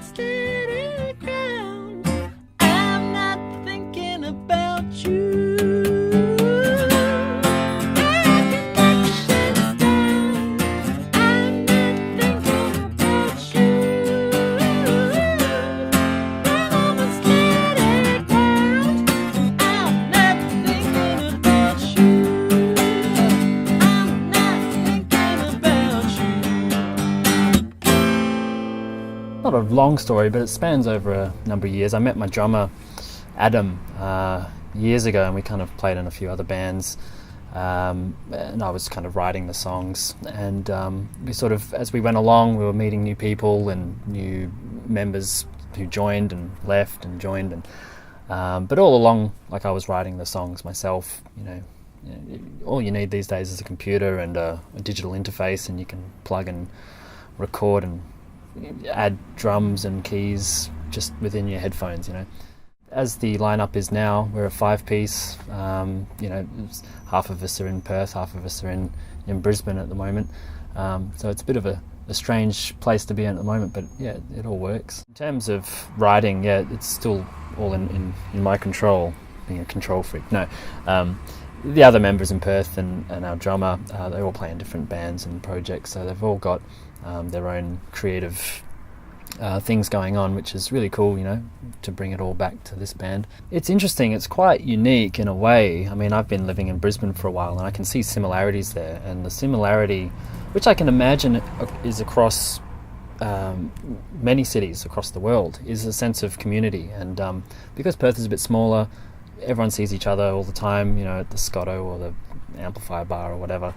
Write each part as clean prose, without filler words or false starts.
on steady ground. I'm not thinking about you. Not a long story, but it spans over a number of years. I met my drummer, Adam, years ago, and we kind of played in a few other bands, and I was kind of writing the songs, and we sort of, as we went along, we were meeting new people and new members who joined and left and joined, and but all along, like, I was writing the songs myself. All you need these days is a computer and a digital interface, and you can plug and record and add drums and keys just within your headphones. As the lineup is now, we're a 5-piece. Half of us are in Perth, half of us are in Brisbane at the moment, so it's a bit of a strange place to be in at the moment, but yeah, it all works. In terms of writing, yeah, it's still all in my control, being a control freak. No, the other members in Perth and our drummer, they all play in different bands and projects, so they've all got their own creative things going on, which is really cool, to bring it all back to this band. It's interesting, it's quite unique in a way. I mean, I've been living in Brisbane for a while, and I can see similarities there, and the similarity, which I can imagine is across many cities across the world, is a sense of community. And because Perth is a bit smaller, everyone sees each other all the time, at the Scotto or the Amplifier Bar or whatever.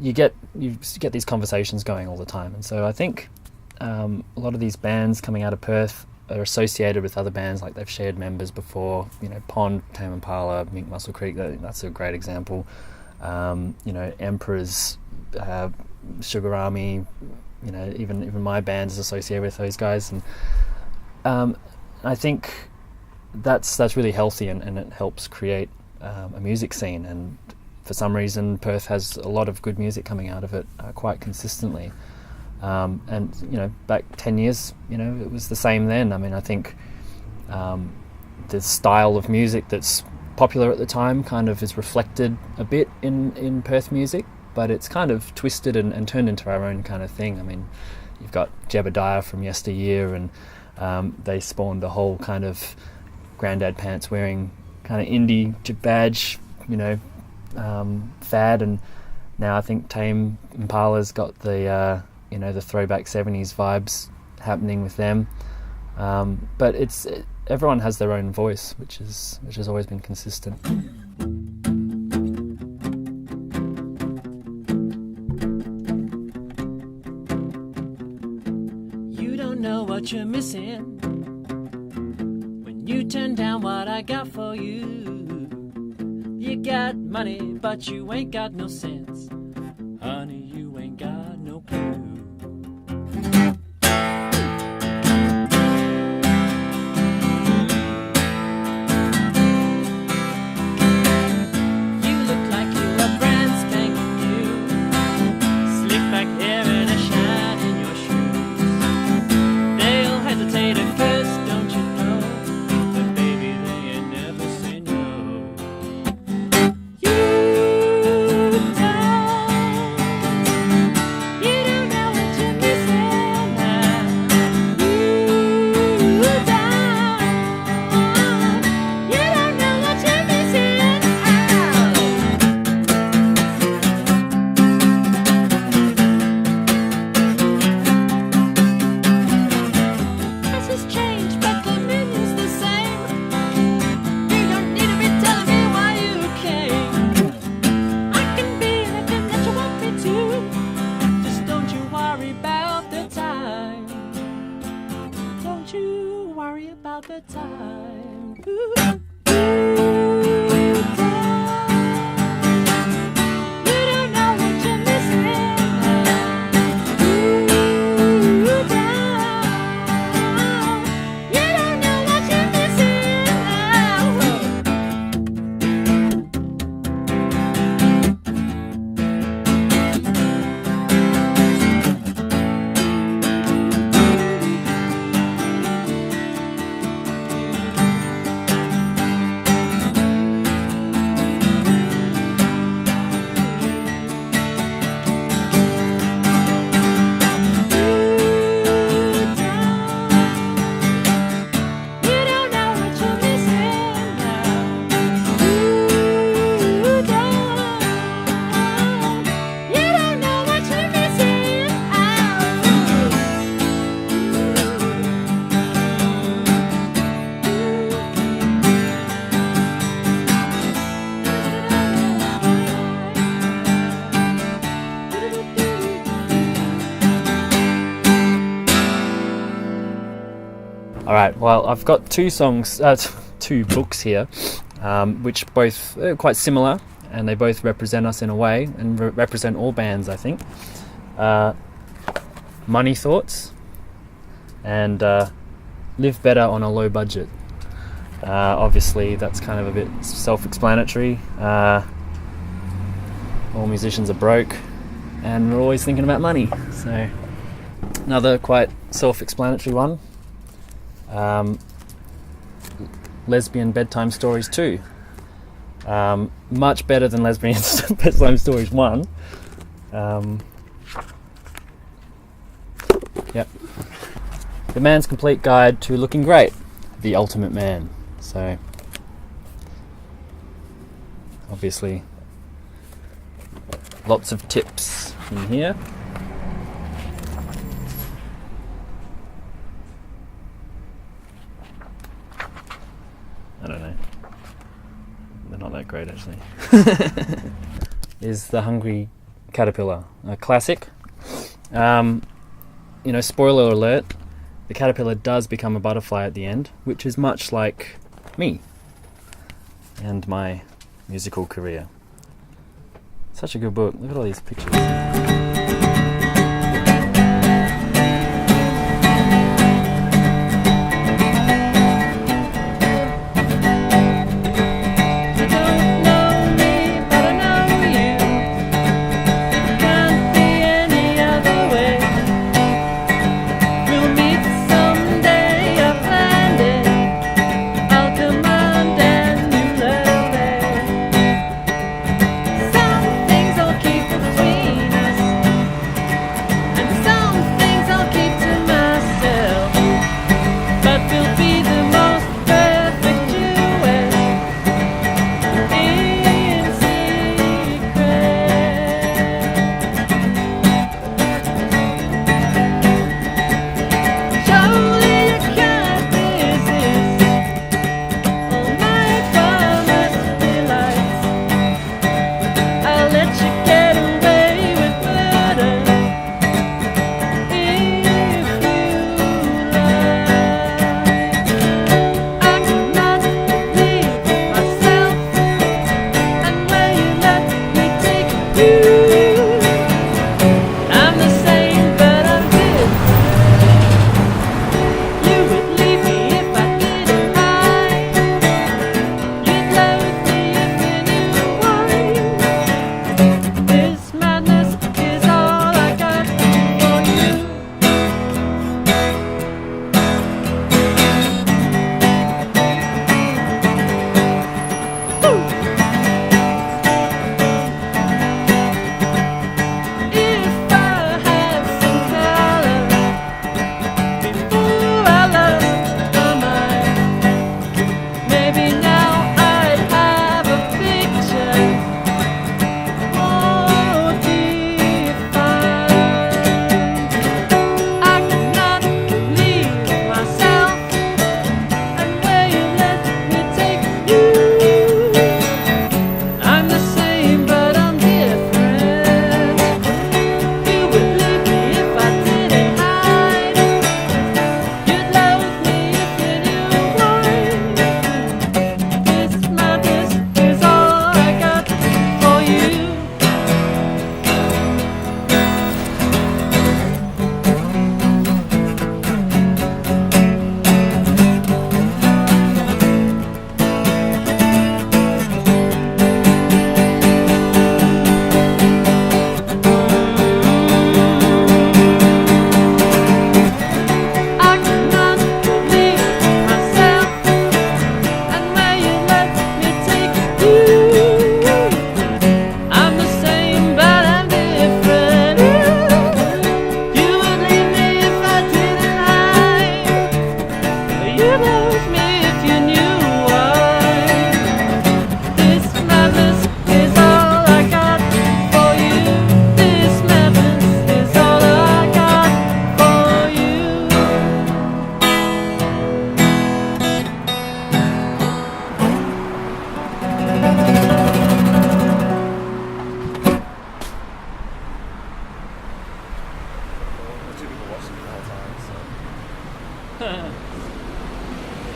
You get these conversations going all the time, and so I think a lot of these bands coming out of Perth are associated with other bands, like they've shared members before. Pond, Tame Impala, Mink Muscle Creek, that's a great example. Emperors, Sugar Army, even my band is associated with those guys, and I think that's really healthy, and it helps create a music scene. And for some reason, Perth has a lot of good music coming out of it quite consistently. And back 10 years, it was the same then. I mean, I think the style of music that's popular at the time kind of is reflected a bit in Perth music, but it's kind of twisted and turned into our own kind of thing. I mean, you've got Jebediah from yesteryear, and they spawned the whole kind of granddad pants wearing kind of indie badge, fad, and now I think Tame Impala's got the the throwback 70s vibes happening with them, but everyone has their own voice, which has always been consistent. You don't know what you're missing when you turn down what I got for you. You got money, but you ain't got no sense. Honey, you ain't got no clue. You look like you are brand spanking new. Slick back hair and a shine in your shoes. They'll hesitate at first, don't you know? But baby, they ain't never say no. The time. All right. Well, I've got two songs, two books here, which both are quite similar, and they both represent us in a way, and represent all bands, I think. Money Thoughts and Live Better on a Low Budget. Obviously, that's kind of a bit self-explanatory. All musicians are broke, and we're always thinking about money. So, another quite self-explanatory one. Lesbian Bedtime Stories 2. Much better than Lesbian Bedtime Stories 1. Yep. The Man's Complete Guide to Looking Great. The Ultimate Man. So, obviously, lots of tips in here. I don't know. They're not that great, actually. Is The Hungry Caterpillar, a classic. Spoiler alert, the caterpillar does become a butterfly at the end, which is much like me and my musical career. Such a good book. Look at all these pictures.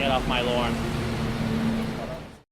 get off my lawn.